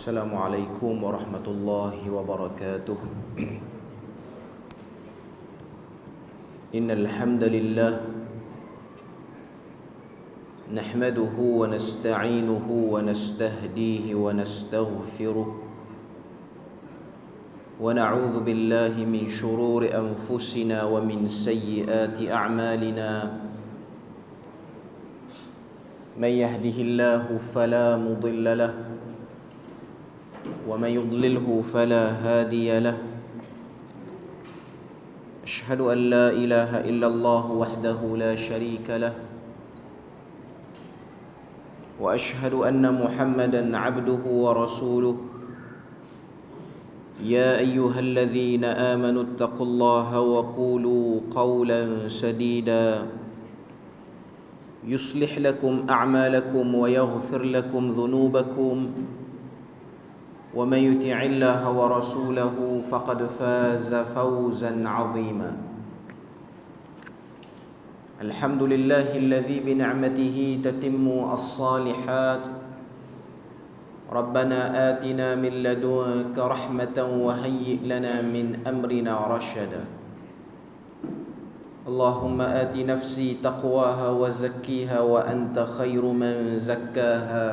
السلام عليكم ورحمة الله وبركاته. إن الحمد لله نحمده ونستعينه ونستهديه ونستغفره ونعوذ بالله من شرور أنفسنا ومن سيئات أعمالنا. من يهده الله فلا مضل له ومن يضلله فلا هادي له. أشهد أن لا إله إلا الله وحده لا شريك له وأشهد أن محمدا عبده ورسوله. يا أيها الذين آمنوا اتقوا الله وقولوا قولا سديدا يصلح لكم أعمالكم ويغفر لكم ذنوبكم ومن يطع الله ورسوله فقد فاز فوزا عظيما. الحمد لله الذي بنعمته تتم الصالحات. ربنا آتنا من لدنك رحمة وهيئ لنا من أمرنا رشدا. اللهم آت نفسي تقواها وزكيها وأنت خير من زكاها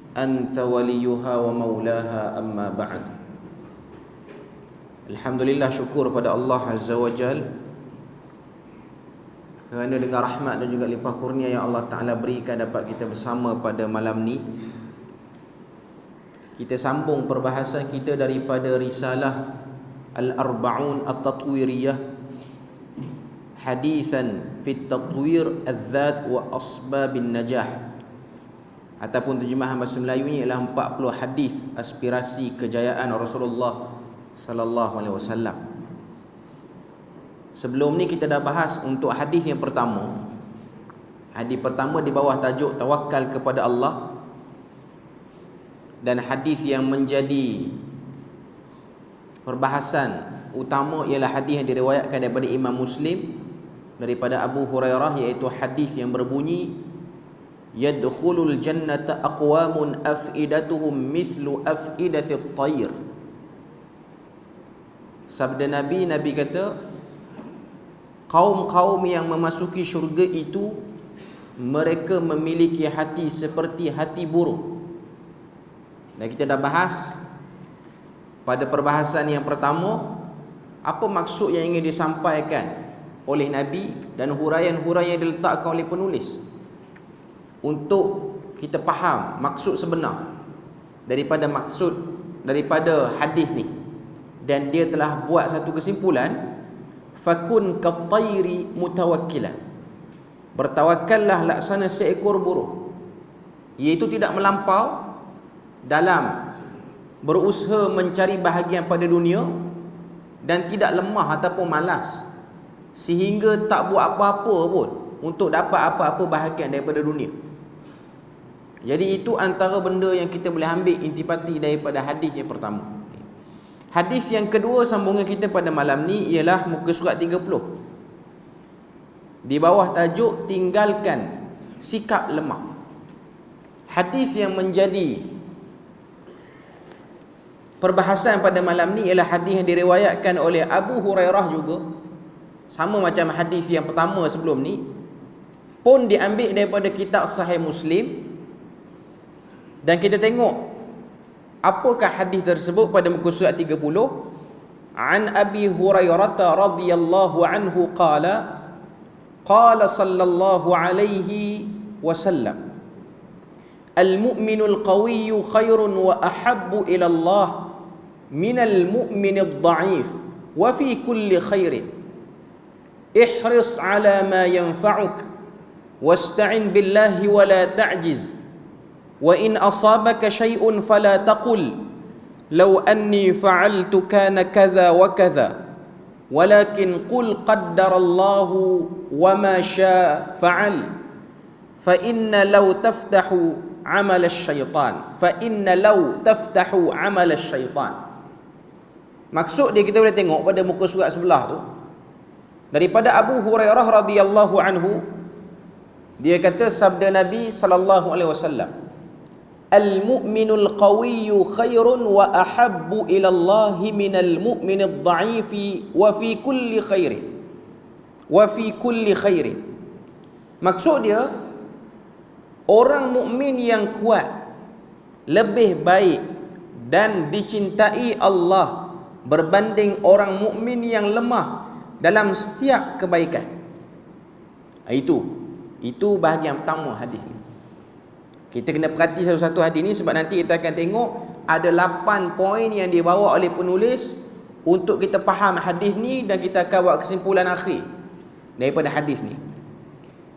أنت وليها ومولاها. أما بعد. Alhamdulillah, syukur pada Allah Azza wa Jal kerana dengan rahmat dan juga limpah kurnia yang Allah Ta'ala berikan dapat kita bersama pada malam ni. Kita sambung perbahasan kita daripada risalah Al-Arba'un At-Tatwiriyah, Hadithan Fit Tatwir Al-Zat wa Asbabin Najah, ataupun terjemahan bahasa Melayunya ialah 40 hadis aspirasi kejayaan Rasulullah sallallahu alaihi wasallam. Sebelum ni kita dah bahas untuk hadis yang pertama. Hadis pertama di bawah tajuk tawakal kepada Allah, dan hadis yang menjadi perbahasan utama ialah hadis yang diriwayatkan daripada Imam Muslim daripada Abu Hurairah, iaitu hadis yang berbunyi yadkhulul jannata aqwamun afidatuhum mislu afidatit tayr. Sabda Nabi kata, kaum-kaum yang memasuki syurga itu mereka memiliki hati seperti hati burung. Dan kita dah bahas pada perbahasan yang pertama apa maksud yang ingin disampaikan oleh Nabi dan huraian-huraian yang diletakkan oleh penulis untuk kita faham maksud sebenar daripada hadis ni. Dan dia telah buat satu kesimpulan, fakun kattairi mutawakkilan, bertawakallah laksana seekor burung, iaitu tidak melampau dalam berusaha mencari bahagian pada dunia dan tidak lemah ataupun malas sehingga tak buat apa-apa pun untuk dapat apa-apa bahagian daripada dunia. Jadi itu antara benda yang kita boleh ambil intipati daripada hadis yang pertama. Hadis yang kedua sambungan kita pada malam ni ialah muka surat 30 di bawah tajuk tinggalkan sikap lemah. Hadis yang menjadi perbahasan pada malam ni ialah hadis yang diriwayatkan oleh Abu Hurairah juga, sama macam hadis yang pertama sebelum ni, pun diambil daripada kitab Sahih Muslim. Dan kita tengok apakah hadis tersebut pada muka surat 30. An Abi Hurairah radhiyallahu anhu qala sallallahu alaihi wasallam, al-mu'minul qawiyyu khairun wa ahabbu ila Allah minal mu'minid dha'if wa fi kulli khairin ihris ala ma yanfa'uk wasta'in billahi wa la ta'jiz wa in asabaka syai'un fala taqul law anni fa'altu kana kadha wa kadha walakin qul qaddarallahu wa ma syaa fa'al fa inna law taftahu amal asy-syaitan Maksud dia kita boleh tengok pada muka surat sebelah tu daripada Abu Hurairah radhiyallahu anhu. Dia kata sabda Nabi sallallahu alaihi wasallam, al-mu'minul qawiyyu khairun wa ahabbu ila Allah minal mu'minid dha'ifi wa fi kulli khairin. Wa fi kulli khairin. Maksud dia, orang mukmin yang kuat lebih baik dan dicintai Allah berbanding orang mukmin yang lemah dalam setiap kebaikan. Itu bahagian pertama hadis ni. Kita kena perhati satu-satu hadis ni sebab nanti kita akan tengok ada 8 poin yang dibawa oleh penulis untuk kita faham hadis ni dan kita akan buat kesimpulan akhir daripada hadis ni.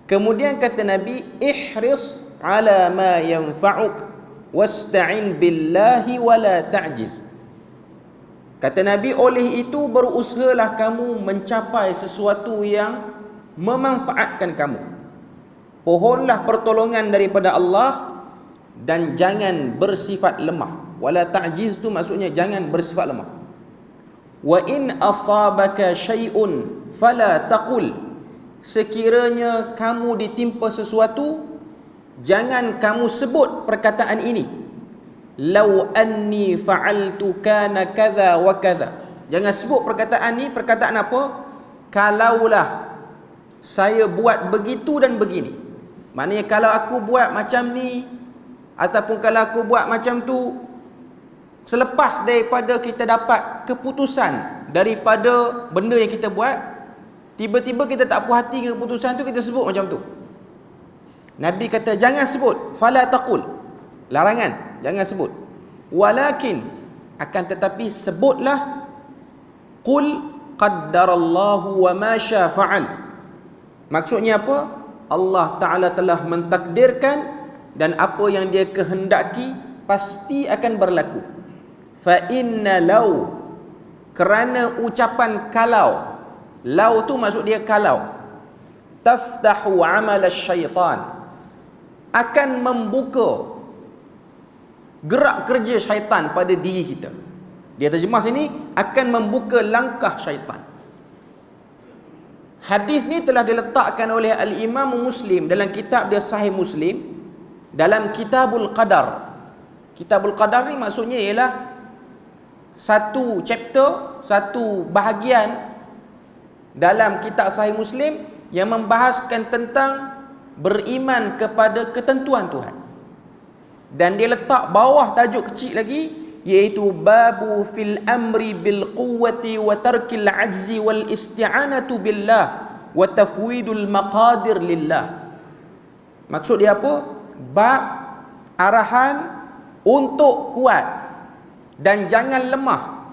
Kemudian kata Nabi, ihris ala ma yanfa'uk wasta'in billahi wala ta'jiz. Kata Nabi, oleh itu berusahalah kamu mencapai sesuatu yang memanfaatkan kamu. Pohonlah pertolongan daripada Allah dan jangan bersifat lemah. Wala ta'jiz tu maksudnya jangan bersifat lemah. Wa in asabaka syai'un fala taqul. Sekiranya kamu ditimpa sesuatu, jangan kamu sebut perkataan ini. Lau anni fa'altu kana kadza wa kadza. Jangan sebut perkataan ni. Perkataan apa? Kalaulah saya buat begitu dan begini. Maknanya kalau aku buat macam ni ataupun kalau aku buat macam tu, selepas daripada kita dapat keputusan daripada benda yang kita buat, tiba-tiba kita tak puas hati dengan keputusan tu, kita sebut macam tu. Nabi kata jangan sebut, fala taqul, larangan, jangan sebut. Walakin, akan tetapi sebutlah, qul qaddarallahu wa ma syaa fa'al. Maksudnya apa? Allah Ta'ala telah mentakdirkan dan apa yang dia kehendaki pasti akan berlaku. Fa inna law, kerana ucapan kalau, law tu maksud dia kalau, taftahu amal syaitan, akan membuka gerak kerja syaitan pada diri kita. Dia terjemah sini, akan membuka langkah syaitan. Hadis ni telah diletakkan oleh Al-Imam Muslim dalam kitab dia Sahih Muslim, dalam Kitabul Qadar. Kitabul Qadar ni maksudnya ialah satu chapter, satu bahagian dalam kitab Sahih Muslim yang membahaskan tentang beriman kepada ketentuan Tuhan. Dan dia letak bawah tajuk kecil lagi, iaitu babu fil amri bil quwwati wa tarkil ajzi wal isti'anatu billah wa tafwidul maqadir lillah. Maksud dia apa? Bab arahan untuk kuat dan jangan lemah,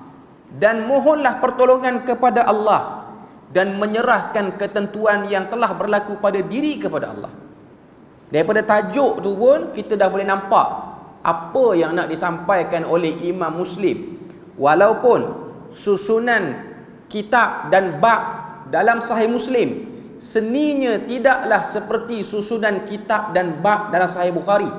dan mohonlah pertolongan kepada Allah dan menyerahkan ketentuan yang telah berlaku pada diri kepada Allah. Daripada tajuk tu pun kita dah boleh nampak apa yang nak disampaikan oleh Imam Muslim. Walaupun susunan kitab dan bab dalam Sahih Muslim seninya tidaklah seperti susunan kitab dan bab dalam Sahih Bukhari,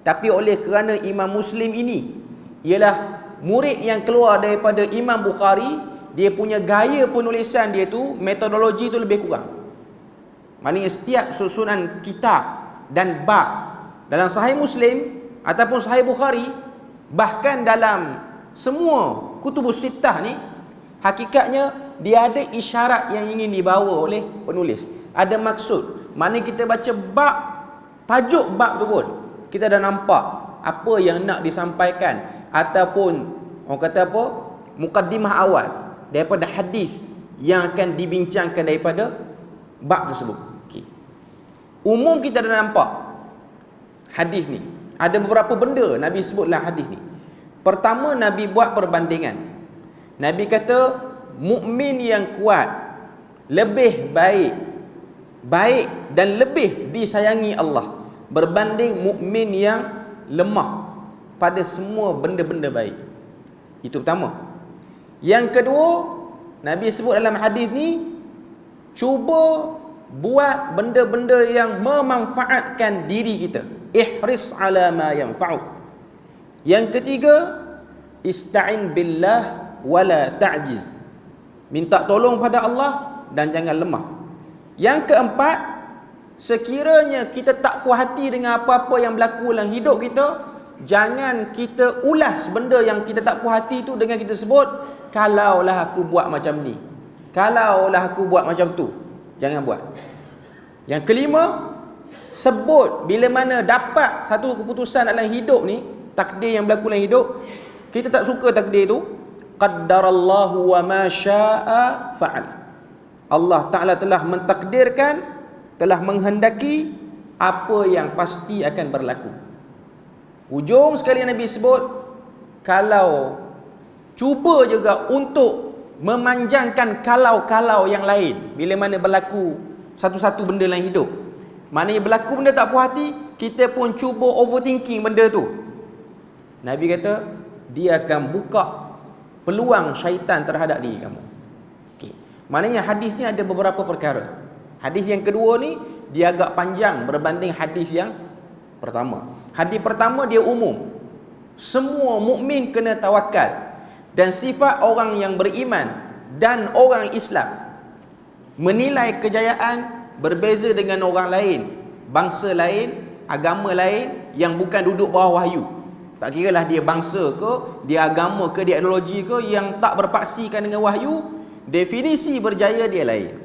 tapi oleh kerana Imam Muslim ini ialah murid yang keluar daripada Imam Bukhari, dia punya gaya penulisan dia tu, metodologi tu lebih kurang. Maknanya setiap susunan kitab dan bab dalam Sahih Muslim ataupun Sahih Bukhari, bahkan dalam semua kutubus sittah ni, hakikatnya dia ada isyarat yang ingin dibawa oleh penulis. Ada maksud. Mana kita baca bab, tajuk bab tu pun, kita dah nampak apa yang nak disampaikan, ataupun orang kata apa, mukaddimah awal daripada hadis yang akan dibincangkan daripada bab tersebut. Okay. Umum kita dah nampak hadis ni. Ada beberapa benda Nabi sebutlah hadis ni. Pertama, Nabi buat perbandingan. Nabi kata mukmin yang kuat lebih baik dan lebih disayangi Allah berbanding mukmin yang lemah pada semua benda-benda baik. Itu pertama. Yang kedua, Nabi sebut dalam hadis ni, cuba buat benda-benda yang memanfaatkan diri kita. Ihris ala ma yanfa'uk. Yang ketiga, ista'in billah wala ta'jiz. Minta tolong pada Allah dan jangan lemah. Yang keempat, sekiranya kita tak puas hati dengan apa-apa yang berlaku dalam hidup kita, jangan kita ulas benda yang kita tak puas hati tu dengan kita sebut, kalaulah aku buat macam ni, kalaulah aku buat macam tu. Jangan buat. Yang kelima, sebut bila mana dapat satu keputusan dalam hidup ni, takdir yang berlaku dalam hidup, kita tak suka takdir tu, qaddarallahu wa ma syaa fa'al. Allah Ta'ala telah mentakdirkan, telah menghendaki apa yang pasti akan berlaku. Ujung sekali Nabi sebut, kalau cuba juga untuk memanjangkan kalau-kalau yang lain bila mana berlaku satu-satu benda dalam hidup. Maknanya berlaku benda tak puas hati, kita pun cuba overthinking benda tu. Nabi kata, dia akan buka peluang syaitan terhadap diri kamu. Okay. Maknanya hadis ni ada beberapa perkara. Hadis yang kedua ni, dia agak panjang berbanding hadis yang pertama. Hadis pertama dia umum. Semua mukmin kena tawakal. Dan sifat orang yang beriman dan orang Islam menilai kejayaan berbeza dengan orang lain, bangsa lain, agama lain yang bukan duduk bawah wahyu. Tak kiralah dia bangsa ke, dia agama ke, dia ideologi ke, yang tak berpaksikan dengan wahyu, definisi berjaya dia lain.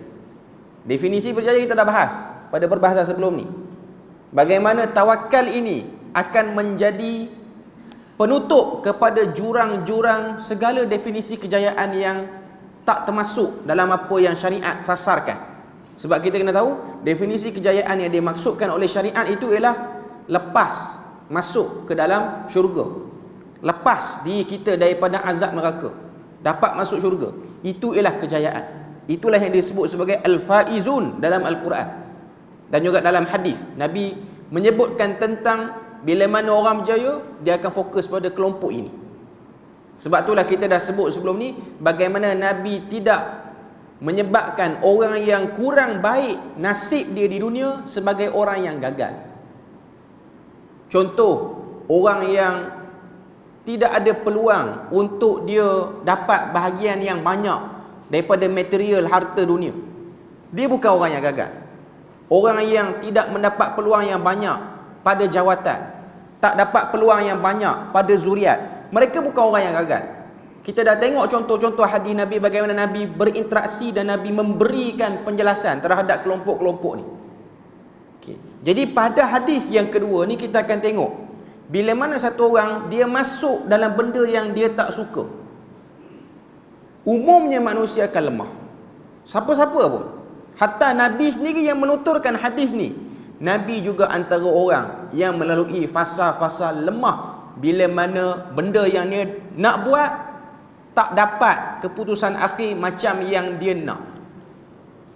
Definisi berjaya kita dah bahas pada perbahasan sebelum ni. Bagaimana tawakal ini akan menjadi penutup kepada jurang-jurang segala definisi kejayaan yang tak termasuk dalam apa yang syariat sasarkan. Sebab kita kena tahu, definisi kejayaan yang dimaksudkan oleh syariat itu ialah lepas masuk ke dalam syurga, lepas diri kita daripada azab neraka, dapat masuk syurga. Itu ialah kejayaan. Itulah yang disebut sebagai al-faizun dalam Al-Quran. Dan juga dalam hadis Nabi menyebutkan tentang bila mana orang berjaya, dia akan fokus pada kelompok ini. Sebab itulah kita dah sebut sebelum ni, bagaimana Nabi tidak menyebabkan orang yang kurang baik nasib dia di dunia sebagai orang yang gagal. Contoh, orang yang tidak ada peluang untuk dia dapat bahagian yang banyak daripada material harta dunia, dia bukan orang yang gagal. Orang yang tidak mendapat peluang yang banyak pada jawatan, tak dapat peluang yang banyak pada zuriat, mereka bukan orang yang gagal. Kita dah tengok contoh-contoh hadis Nabi, bagaimana Nabi berinteraksi dan Nabi memberikan penjelasan terhadap kelompok-kelompok ni. Okay. Jadi pada hadis yang kedua ni kita akan tengok bila mana satu orang dia masuk dalam benda yang dia tak suka. Umumnya manusia akan lemah. Siapa-siapa pun. Hatta Nabi sendiri yang menuturkan hadis ni, Nabi juga antara orang yang melalui fasa-fasa lemah bila mana benda yang dia nak buat tak dapat keputusan akhir macam yang dia nak.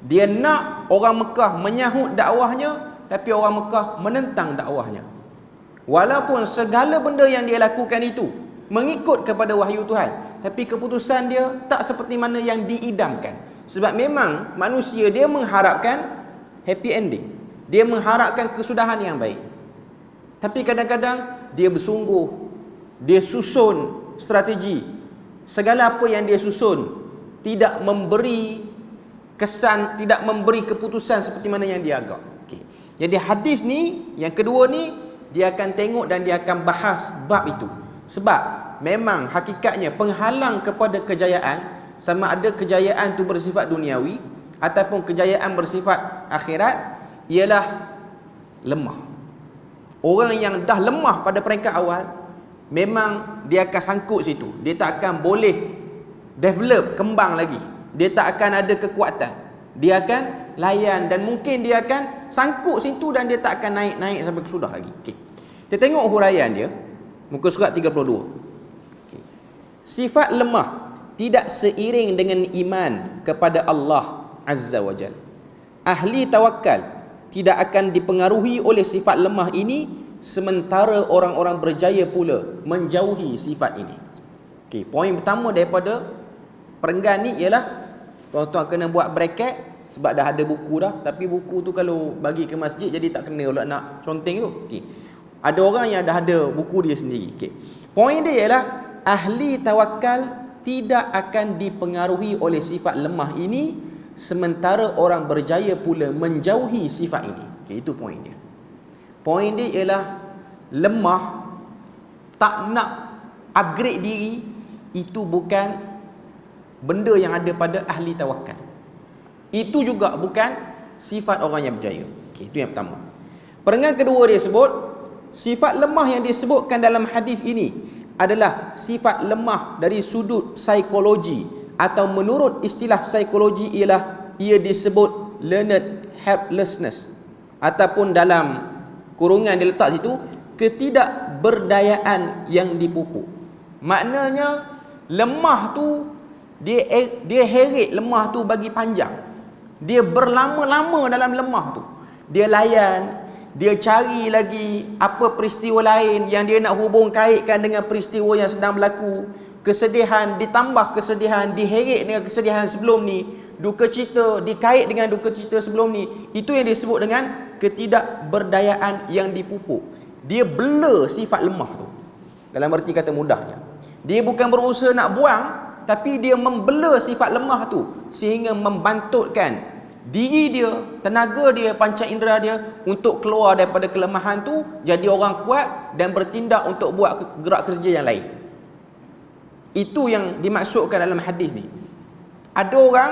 Dia nak orang Mekah menyahut dakwahnya, tapi orang Mekah menentang dakwahnya. Walaupun segala benda yang dia lakukan itu mengikut kepada wahyu Tuhan, tapi keputusan dia tak seperti mana yang diidamkan. Sebab memang manusia dia mengharapkan happy ending, dia mengharapkan kesudahan yang baik. Tapi kadang-kadang dia bersungguh, dia susun strategi, segala apa yang dia susun tidak memberi kesan, tidak memberi keputusan seperti mana yang dia agak. Okay. Jadi hadis ni yang kedua ni, dia akan tengok dan dia akan bahas bab itu. Sebab memang hakikatnya penghalang kepada kejayaan, sama ada kejayaan tu bersifat duniawi ataupun kejayaan bersifat akhirat, ialah lemah. Orang yang dah lemah pada peringkat awal, memang dia akan sangkut situ. Dia tak akan boleh develop, kembang lagi. Dia tak akan ada kekuatan. Dia akan layan dan mungkin dia akan sangkut situ dan dia tak akan naik-naik sampai ke sudah lagi. Okay. Kita tengok huraian dia, muka surat 32. Okay. Sifat lemah tidak seiring dengan iman kepada Allah Azza wa Jalla. Ahli tawakal tidak akan dipengaruhi oleh sifat lemah ini, sementara orang-orang berjaya pula menjauhi sifat ini. Okey, poin pertama daripada perenggan ni ialah tuan-tuan kena buat bracket, sebab dah ada buku dah, tapi buku tu kalau bagi ke masjid jadi tak kena pula nak conteng tu. Okey. Ada orang yang dah ada buku dia sendiri. Okey. Poin dia ialah ahli tawakal tidak akan dipengaruhi oleh sifat lemah ini, sementara orang berjaya pula menjauhi sifat ini. Okay, itu poin dia. Poin dia ialah lemah tak nak upgrade diri, itu bukan benda yang ada pada ahli tawakal. Itu juga bukan sifat orang yang berjaya. Okey, itu yang pertama. Perengan kedua dia sebut, sifat lemah yang disebutkan dalam hadis ini adalah sifat lemah dari sudut psikologi, atau menurut istilah psikologi ialah ia disebut learned helplessness, ataupun dalam kurungan dia letak situ, ketidakberdayaan yang dipupuk. Maknanya lemah tu dia heret lemah tu bagi panjang. Dia berlama-lama dalam lemah tu. Dia layan, dia cari lagi apa peristiwa lain yang dia nak hubung kaitkan dengan peristiwa yang sedang berlaku. Kesedihan ditambah kesedihan, diheret dengan kesedihan sebelum ni, duka cita dikait dengan duka cita sebelum ni. Itu yang disebut dengan ketidakberdayaan yang dipupuk. Dia blur sifat lemah tu, dalam erti kata mudahnya. Dia bukan berusaha nak buang, tapi dia membela sifat lemah tu sehingga membantutkan diri dia, tenaga dia, panca indera dia untuk keluar daripada kelemahan tu, jadi orang kuat dan bertindak untuk buat gerak kerja yang lain. Itu yang dimaksudkan dalam hadis ni. Ada orang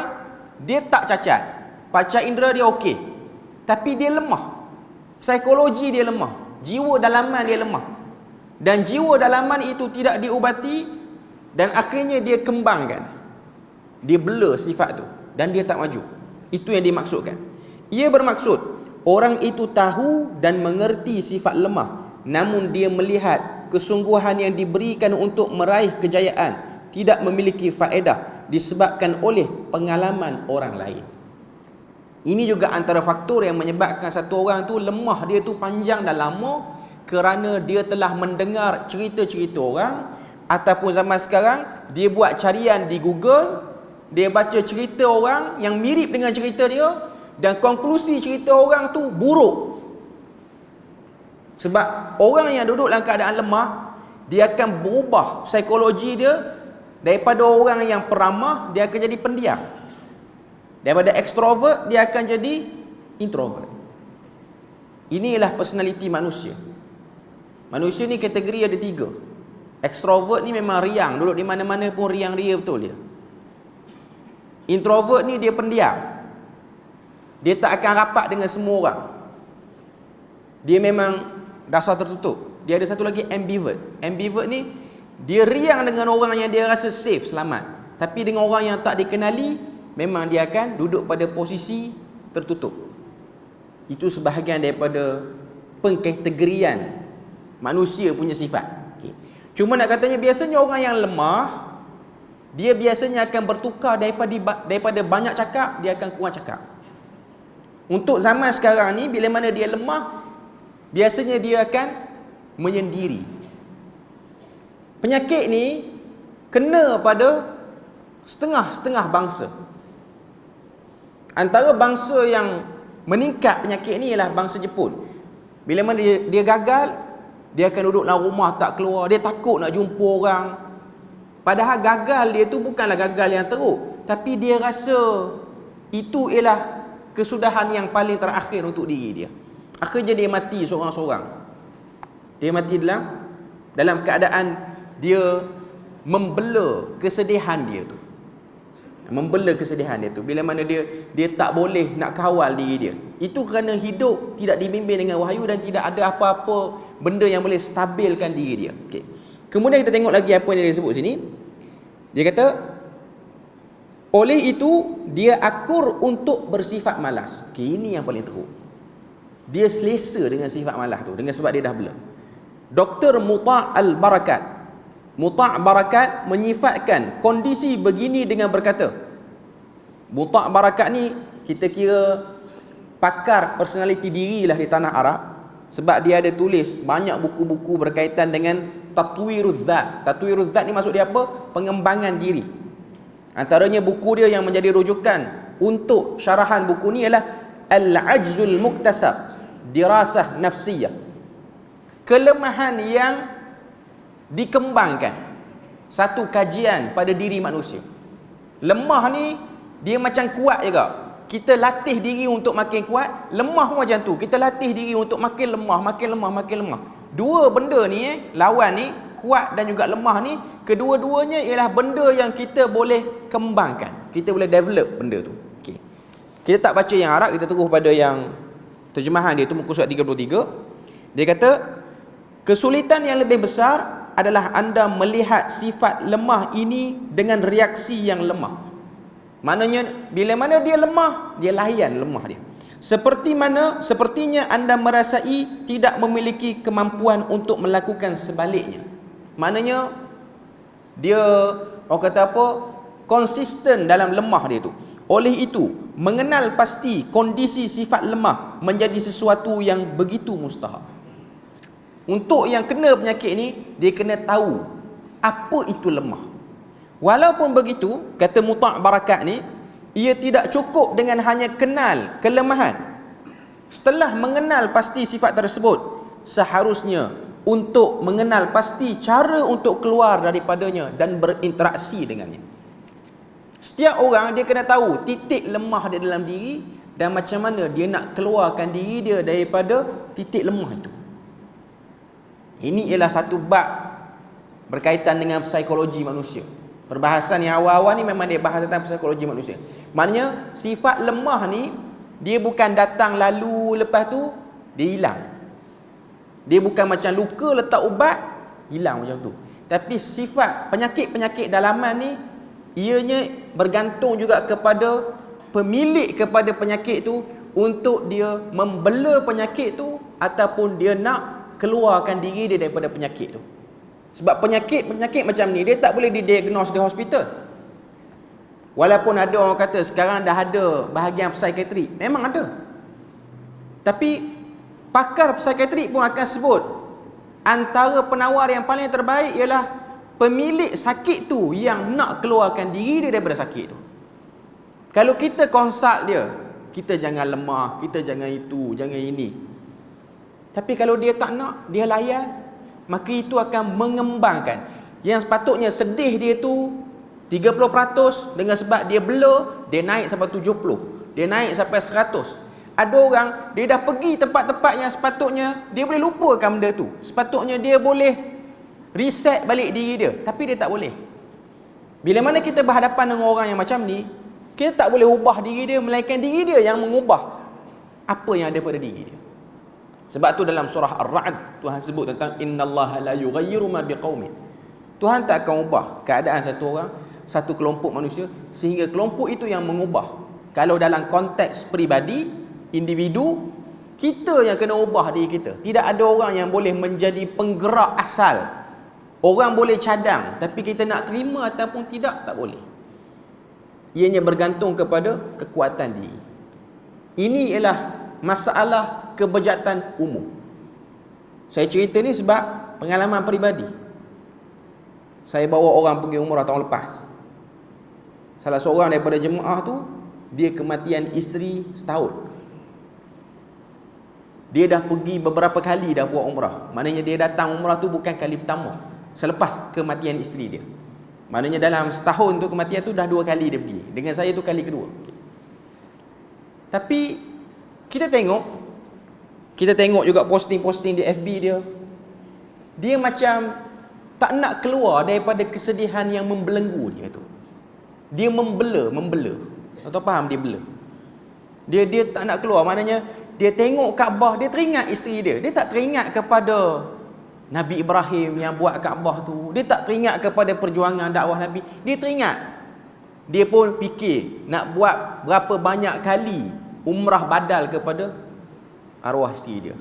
dia tak cacat, panca indera dia okey, tapi dia lemah. Psikologi dia lemah, jiwa dalaman dia lemah. Dan jiwa dalaman itu tidak diubati, dan akhirnya dia kembangkan. Dia blur sifat tu dan dia tak maju. Itu yang dimaksudkan. Ia bermaksud orang itu tahu dan mengerti sifat lemah, namun dia melihat kesungguhan yang diberikan untuk meraih kejayaan tidak memiliki faedah disebabkan oleh pengalaman orang lain. Ini juga antara faktor yang menyebabkan satu orang tu lemah dia tu panjang dan lama, kerana dia telah mendengar cerita-cerita orang, ataupun zaman sekarang dia buat carian di Google, dia baca cerita orang yang mirip dengan cerita dia, dan konklusi cerita orang tu buruk. Sebab orang yang duduk dalam keadaan lemah, dia akan berubah psikologi dia. Daripada orang yang peramah, dia akan jadi pendiam. Daripada extrovert, dia akan jadi introvert. Inilah personality manusia. Manusia ni kategori ada 3. Extrovert ni memang riang, duduk di mana-mana pun riang-ria betul dia. Introvert ni dia pendiam. Dia tak akan rapat dengan semua orang. Dia memang dasar tertutup. Dia ada satu lagi ambivert. Ambivert ni dia riang dengan orang yang dia rasa safe, selamat. Tapi dengan orang yang tak dikenali, memang dia akan duduk pada posisi tertutup. Itu sebahagian daripada pengkategorian manusia punya sifat. Okay. Cuma nak katanya biasanya orang yang lemah, dia biasanya akan bertukar daripada banyak cakap, dia akan kurang cakap. Untuk zaman sekarang ni, bila mana dia lemah, biasanya dia akan menyendiri. Penyakit ni kena pada setengah-setengah bangsa. Antara bangsa yang meningkat penyakit ni ialah bangsa Jepun. Bila mana dia gagal, dia akan duduk dalam rumah tak keluar, dia takut nak jumpa orang. Padahal gagal dia tu bukanlah gagal yang teruk, tapi dia rasa itu ialah kesudahan yang paling terakhir untuk diri dia. Akhirnya dia mati seorang-seorang. Dia mati dalam keadaan dia membela kesedihan dia tu. Membela kesedihan dia tu. Bila mana dia tak boleh nak kawal diri dia. Itu kerana hidup tidak dibimbing dengan wahyu dan tidak ada apa-apa benda yang boleh stabilkan diri dia. Okay. Kemudian kita tengok lagi apa yang dia sebut sini. Dia kata, oleh itu dia akur untuk bersifat malas. Okay, ini yang paling teruk. Dia selesa dengan sifat malas tu, dengan sebab dia dah bela. Dr. Muta' al-Barakat, Muta' Barakat menyifatkan kondisi begini dengan berkata, Muta' Barakat ni kita kira pakar personality diri lah di tanah Arab, sebab dia ada tulis banyak buku-buku berkaitan dengan Tatwiruz Zat. Tatwiruz Zat ni maksud dia apa? Pengembangan diri. Antaranya buku dia yang menjadi rujukan untuk syarahan buku ni ialah Al-Ajzul Muktasab, Dirasah Nafsiyah. Kelemahan yang dikembangkan, satu kajian pada diri manusia. Lemah ni dia macam kuat juga. Kita latih diri untuk makin kuat. Lemah pun macam tu, kita latih diri untuk makin lemah, makin lemah, makin lemah. Dua benda ni lawan ni, kuat dan juga lemah ni, kedua-duanya ialah benda yang kita boleh kembangkan. Kita boleh develop benda tu. Okey. Kita tak baca yang Arab, kita terus pada yang terjemahan dia tu, muka surat 33. Dia kata, kesulitan yang lebih besar adalah anda melihat sifat lemah ini dengan reaksi yang lemah. Maknanya bila mana dia lemah, dia layan lemah dia. Sepertinya anda merasai tidak memiliki kemampuan untuk melakukan sebaliknya. Maknanya dia, orang kata apa, konsisten dalam lemah dia tu. Oleh itu, mengenal pasti kondisi sifat lemah menjadi sesuatu yang begitu mustahil. Untuk yang kena penyakit ni, dia kena tahu apa itu lemah. Walaupun begitu, kata Muta' Barakat ni, ia tidak cukup dengan hanya kenal kelemahan. Setelah mengenal pasti sifat tersebut, seharusnya untuk mengenal pasti cara untuk keluar daripadanya dan berinteraksi dengannya. Setiap orang dia kena tahu titik lemah dia dalam diri dan macam mana dia nak keluarkan diri dia daripada titik lemah itu. Ini ialah satu bab berkaitan dengan psikologi manusia. Perbahasan yang awal-awal ni memang dia bahas tentang psikologi manusia. Maknanya sifat lemah ni dia bukan datang lalu lepas tu dia hilang. Dia bukan macam luka letak ubat hilang macam tu. Tapi sifat penyakit-penyakit dalaman ni ianya bergantung juga kepada pemilik kepada penyakit tu untuk dia membela penyakit tu ataupun dia nak keluarkan diri dia daripada penyakit tu. Sebab penyakit macam ni dia tak boleh didiagnos di hospital. Walaupun ada orang kata sekarang dah ada bahagian psikiatri, memang ada. Tapi pakar psikiatri pun akan sebut antara penawar yang paling terbaik ialah pemilik sakit tu yang nak keluarkan diri dia daripada sakit tu. Kalau kita consult dia, kita jangan lemah, kita jangan itu, jangan ini. Tapi kalau dia tak nak, dia layan, maka itu akan mengembangkan. Yang sepatutnya sedih dia tu 30%, dengan sebab dia blur, dia naik sampai 70, dia naik sampai 100. Ada orang dia dah pergi tempat-tempat yang sepatutnya dia boleh lupakan benda tu. Sepatutnya dia boleh reset balik diri dia, tapi dia tak boleh. Bila mana kita berhadapan dengan orang yang macam ni, kita tak boleh ubah diri dia, melainkan diri dia yang mengubah apa yang ada pada diri dia. Sebab tu dalam surah Ar-Ra'd Tuhan sebut tentang innallaha la yughayyiru ma biqaumin. Tuhan tak akan ubah keadaan satu orang, satu kelompok manusia sehingga kelompok itu yang mengubah. Kalau dalam konteks peribadi, individu, kita yang kena ubah diri kita. Tidak ada orang yang boleh menjadi penggerak asal. Orang boleh cadang, tapi kita nak terima ataupun tidak, tak boleh. Ianya bergantung kepada kekuatan diri. Ini ialah masalah kebejatan umum. Saya cerita ni sebab pengalaman peribadi. Saya bawa orang pergi umrah tahun lepas. Salah seorang daripada jemaah tu, dia kematian isteri setahun. Dia dah pergi beberapa kali dah buat umrah. Maknanya dia datang umrah tu bukan kali pertama selepas kematian isteri dia. Maknanya dalam setahun tu kematian tu dah 2 kali dia pergi. Dengan saya tu kali kedua. Tapi kita tengok juga posting-posting di FB dia. Dia macam tak nak keluar daripada kesedihan yang membelenggu dia tu. Dia membela. Atau faham dia bela. Dia tak nak keluar. Maknanya dia tengok Kaabah, dia teringat isteri dia. Dia tak teringat kepada Nabi Ibrahim yang buat Kaabah tu. Dia tak teringat kepada perjuangan dakwah Nabi. Dia teringat. Dia pun fikir nak buat berapa banyak kali umrah badal kepada arwah isteri dia.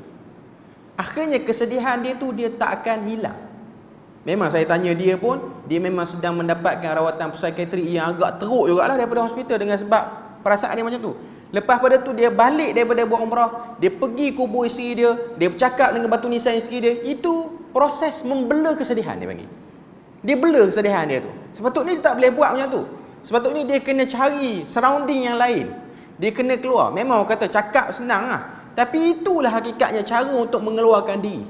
Akhirnya kesedihan dia tu dia tak akan hilang. Memang saya tanya dia pun, dia memang sedang mendapatkan rawatan psikiatri yang agak teruk jugalah daripada hospital dengan sebab perasaan dia macam tu. Lepas pada tu dia balik daripada buat umrah, dia pergi kubur isteri dia, dia bercakap dengan batu nisan isteri dia. Itu proses membela kesedihan dia panggil. Dia bela kesedihan dia tu. Sepatutnya dia tak boleh buat macam tu. Sepatutnya dia kena cari surrounding yang lain. Dia kena keluar. Memang orang kata cakap senang lah. Tapi itulah hakikatnya cara untuk mengeluarkan diri.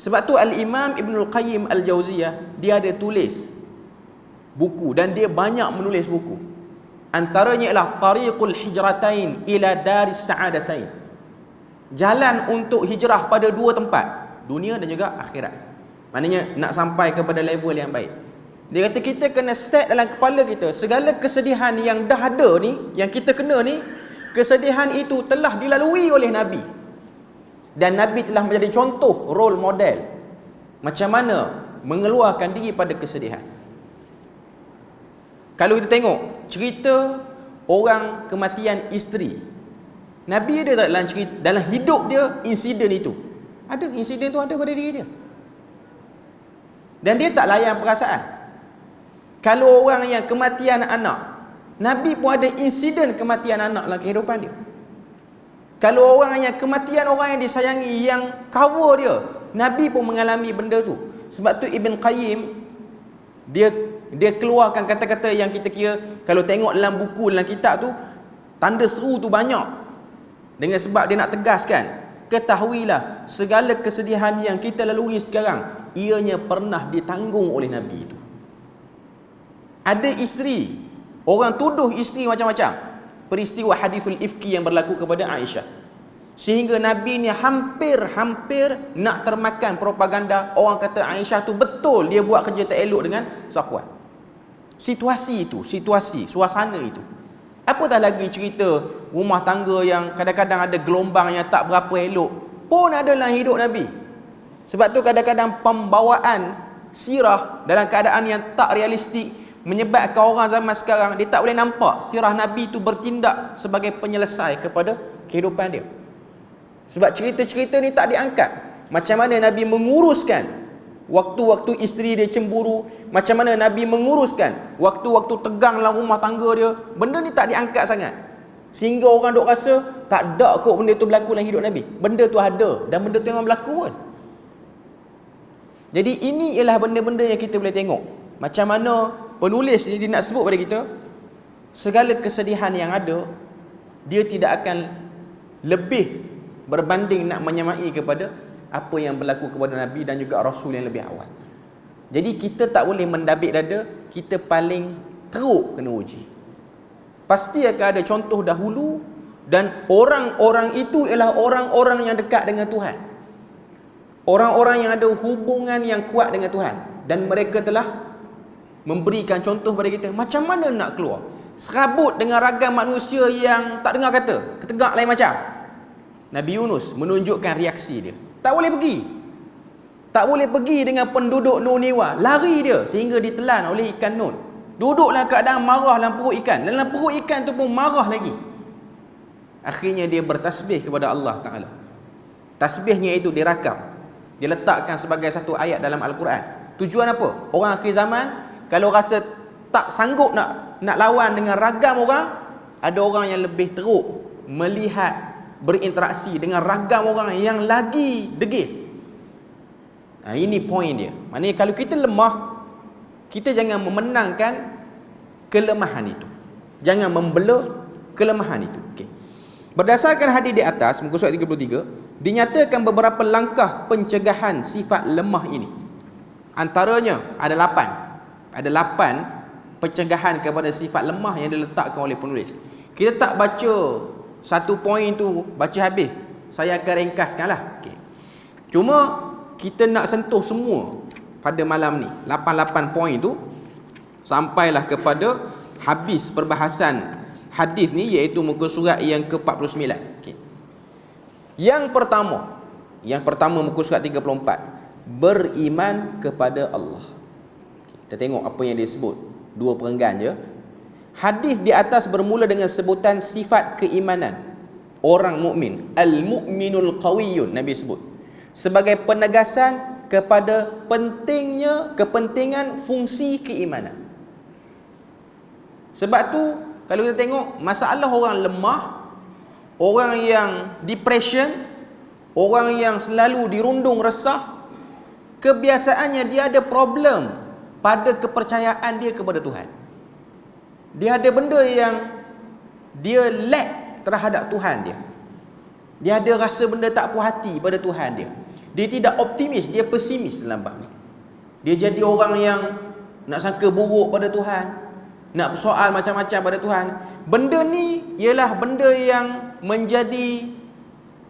Sebab tu Al-Imam Ibnul Qayyim Al-Jauziyah, dia ada tulis buku dan dia banyak menulis buku. Antaranya ialah Tariqul Hijratain ila Daris Sa'adatain. Jalan untuk hijrah pada 2 tempat, dunia dan juga akhirat. Maknanya nak sampai kepada level yang baik. Dia kata kita kena set dalam kepala kita, segala kesedihan yang dah ada ni, yang kita kena ni, kesedihan itu telah dilalui oleh Nabi. Dan Nabi telah menjadi contoh, role model macam mana mengeluarkan diri pada kesedihan. Kalau kita tengok cerita orang kematian isteri, Nabi ada tak dalam cerita, dalam hidup dia insiden itu? Ada, insiden tu ada pada diri dia. Dan dia tak layan perasaan. Kalau orang yang kematian anak, Nabi pun ada insiden kematian anak dalam kehidupan dia. Kalau orang yang kematian orang yang disayangi, yang cover dia, Nabi pun mengalami benda tu. Sebab tu Ibn Qayyim dia keluarkan kata-kata yang kita kira, kalau tengok dalam buku, dalam kitab tu, tanda seru tu banyak. Dengan sebab dia nak tegaskan, ketahuilah segala kesedihan yang kita lalui sekarang, ianya pernah ditanggung oleh Nabi itu. Ada isteri, orang tuduh isteri macam-macam. Peristiwa hadisul ifki yang berlaku kepada Aisyah, sehingga Nabi ni hampir nak termakan propaganda. Orang kata Aisyah tu betul dia buat kerja tak elok dengan Safwan. Situasi itu, suasana itu. Apatah lagi cerita rumah tangga yang kadang-kadang ada gelombang yang tak berapa elok, pun ada dalam hidup Nabi. Sebab tu kadang-kadang pembawaan sirah dalam keadaan yang tak realistik menyebabkan orang zaman sekarang dia tak boleh nampak sirah Nabi tu bertindak sebagai penyelesai kepada kehidupan dia. Sebab cerita-cerita ni tak diangkat. Macam mana Nabi menguruskan waktu-waktu isteri dia cemburu, macam mana Nabi menguruskan waktu-waktu tegang dalam rumah tangga dia. Benda ni tak diangkat sangat, sehingga orang duk rasa tak ada kot benda tu berlaku dalam hidup Nabi. Benda tu ada, dan benda tu memang berlaku pun. Jadi ini ialah benda-benda yang kita boleh tengok macam mana penulis ni dia nak sebut pada kita, segala kesedihan yang ada, dia tidak akan lebih berbanding nak menyamai kepada apa yang berlaku kepada Nabi dan juga Rasul yang lebih awal. Jadi kita tak boleh mendabik dada, kita paling teruk kena uji. Pasti akan ada contoh dahulu, dan orang-orang itu ialah orang-orang yang dekat dengan Tuhan. Orang-orang yang ada hubungan yang kuat dengan Tuhan, dan mereka telah memberikan contoh pada kita macam mana nak keluar. Serabut dengan ragam manusia yang tak dengar kata, ketegak lain macam. Nabi Yunus menunjukkan reaksi dia. Tak boleh pergi dengan penduduk Nun Niwa, lari dia sehingga ditelan oleh ikan Nun. Duduklah keadaan marah dalam perut ikan, dan dalam perut ikan tu pun marah lagi. Akhirnya dia bertasbih kepada Allah Ta'ala. Tasbihnya itu dirakam, dia letakkan sebagai satu ayat dalam Al-Quran. Tujuan apa? Orang akhir zaman kalau rasa tak sanggup nak lawan dengan ragam orang, ada orang yang lebih teruk melihat, berinteraksi dengan ragam orang yang lagi degil. Ini poin dia. Maknanya kalau kita lemah, kita jangan memenangkan kelemahan itu, jangan membela kelemahan itu. Okay. Berdasarkan hadis di atas, muka surat 33, dinyatakan beberapa langkah pencegahan sifat lemah ini. Antaranya ada 8 pencegahan kepada sifat lemah yang diletakkan oleh penulis. Kita tak baca satu poin tu baca habis, saya akan ringkaskanlah. Okay. Cuma kita nak sentuh semua pada malam ni, 8 poin tu, sampailah kepada habis perbahasan hadis ni, iaitu muka surat yang ke-49. Okay. Yang pertama muka surat 34, beriman kepada Allah. Kita tengok apa yang dia sebut, 2 perenggan je. Hadis di atas bermula dengan sebutan sifat keimanan orang mukmin, al-mu'minul qawiyyun, Nabi sebut sebagai penegasan kepada kepentingan fungsi keimanan. Sebab tu kalau kita tengok masalah orang lemah, orang yang depression, orang yang selalu dirundung resah, kebiasaannya dia ada problem pada kepercayaan dia kepada Tuhan. Dia ada benda yang dia lack terhadap Tuhan dia. Dia ada rasa benda tak puas hati pada Tuhan dia. Dia tidak optimis, dia pesimis dalam bab ni. Dia jadi orang yang nak sangka buruk pada Tuhan, nak bersoal macam-macam pada Tuhan. Benda ni ialah benda yang menjadi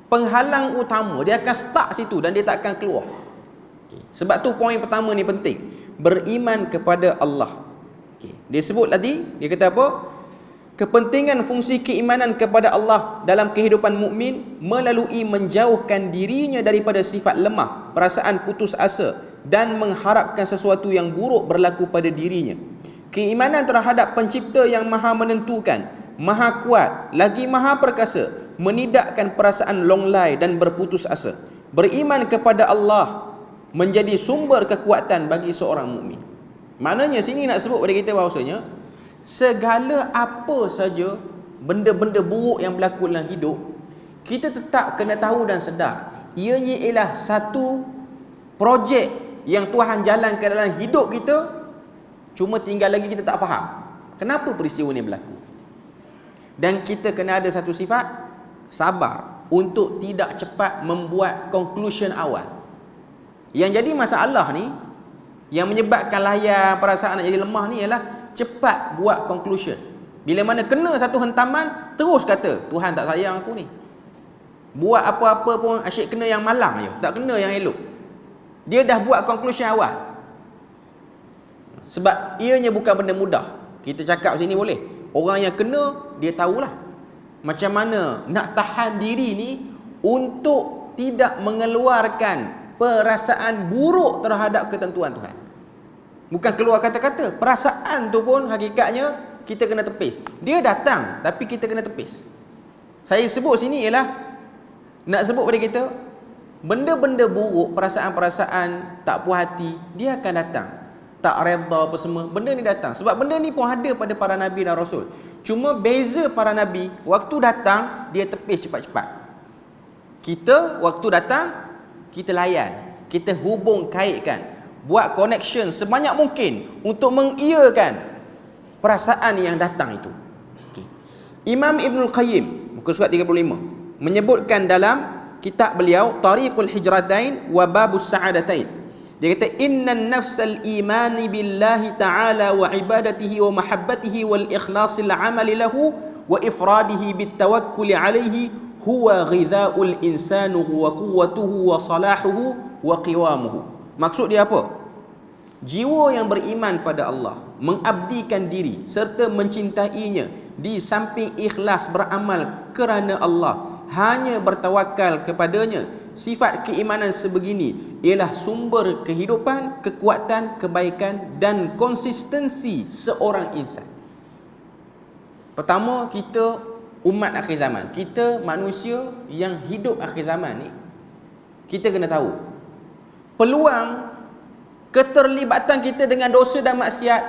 penghalang utama. Dia akan stuck situ dan dia tak akan keluar. Okay. Sebab tu poin pertama ni penting. Beriman kepada Allah. Okay. Dia sebut tadi, dia kata apa? Kepentingan fungsi keimanan kepada Allah dalam kehidupan mukmin melalui menjauhkan dirinya daripada sifat lemah, perasaan putus asa dan mengharapkan sesuatu yang buruk berlaku pada dirinya. Keimanan terhadap pencipta yang maha menentukan, maha kuat, lagi maha perkasa, menidakkan perasaan longlai dan berputus asa. Beriman kepada Allah menjadi sumber kekuatan bagi seorang mukmin. Maknanya sini nak sebut pada kita bahawasanya segala apa saja benda-benda buruk yang berlaku dalam hidup, kita tetap kena tahu dan sedar ianya ialah satu projek yang Tuhan jalankan dalam hidup kita. Cuma tinggal lagi kita tak faham kenapa peristiwa ni berlaku. Dan kita kena ada satu sifat sabar untuk tidak cepat membuat conclusion awal. Yang jadi masalah ni, yang menyebabkan layar perasaan nak jadi lemah ni ialah cepat buat conclusion. Bila mana kena satu hentaman, terus kata Tuhan tak sayang aku ni. Buat apa-apa pun asyik kena yang malang je, tak kena yang elok. Dia dah buat conclusion awal. Sebab ianya bukan benda mudah. Kita cakap sini boleh. Orang yang kena, dia tahulah macam mana nak tahan diri ni untuk tidak mengeluarkan perasaan buruk terhadap ketentuan Tuhan. Bukan keluar kata-kata, perasaan tu pun hakikatnya kita kena tepis. Dia datang tapi kita kena tepis. Saya sebut sini ialah nak sebut pada kita benda-benda buruk, perasaan-perasaan tak puas hati, dia akan datang. Tak redha apa semua, benda ni datang. Sebab benda ni pun ada pada para nabi dan rasul. Cuma beza para nabi, waktu datang dia tepis cepat-cepat. Kita waktu datang kita layan, kita hubung kaitkan, buat connection sebanyak mungkin untuk mengiyakan perasaan yang datang itu. Okay. Imam Ibnul Qayyim muka surat 35 menyebutkan dalam kitab beliau Tariqul Hijratain wa Babus Sa'adatain. Dia kata innan nafsal imani billahi ta'ala wa ibadatihi wa mahabbatihi wal ikhlasil amali lahu wa ifradihi bit tawakkuli alaihi huwa ghidha'ul insanu wa quwwatuhu wa salahuhu wa qiwamuhu. Maksud dia apa? Jiwa yang beriman pada Allah, mengabdikan diri serta mencintainya di samping ikhlas beramal kerana Allah, hanya bertawakal kepadanya. Sifat keimanan sebegini ialah sumber kehidupan, kekuatan, kebaikan dan konsistensi seorang insan. Pertama, kita umat akhir zaman, kita manusia yang hidup akhir zaman ni, kita kena tahu peluang keterlibatan kita dengan dosa dan maksiat